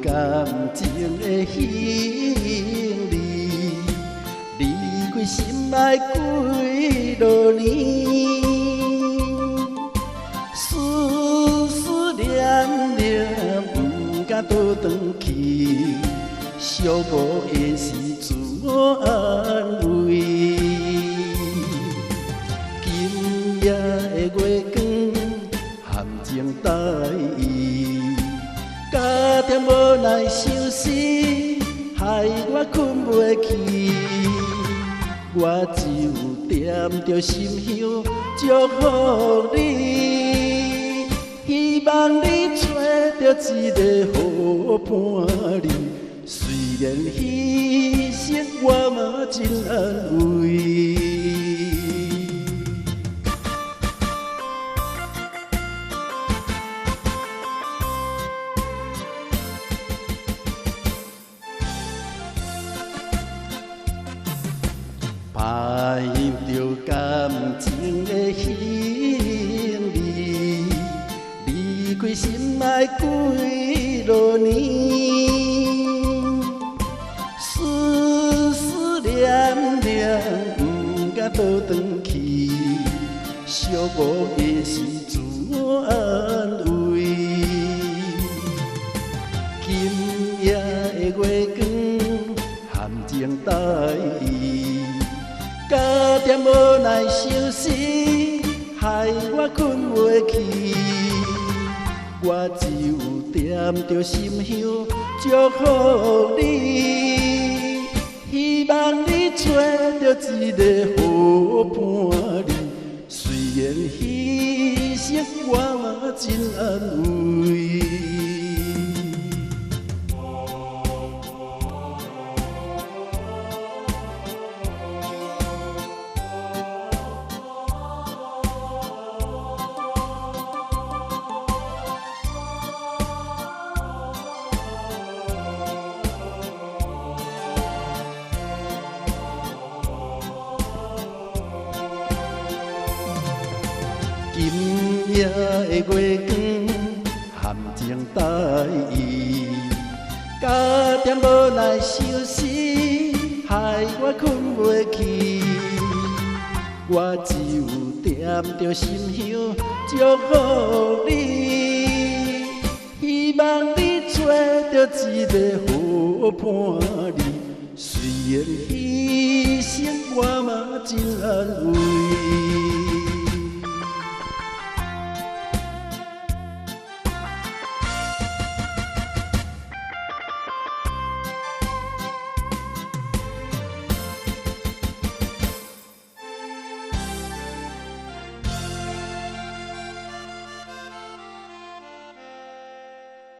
感情的行李，离开心爱几落年，思思念念不敢倒转去，寂寞的是自我安慰。今夜的月光含情带意。家庭无奈相思，害我困袂去。我只有点着心香，祝福你，希望你找到一个好伴侣。虽然牺牲，我嘛真安慰。拍着感情的行李，离开心爱几落年，思思念念不敢倒转去，寂寞的是自我安慰。今夜的月光含情带意。家庭无奈相思，害我困袂去。我只有点着心香，祝福你，希望你找到一个好伴侣。虽然牺牲，我嘛真安慰。今夜的月光含情带意，家庭无奈相思，害我困袂去。我只有点着心香，祝福你，希望你找到一个好伴侣。虽然牺牲，我嘛真安慰。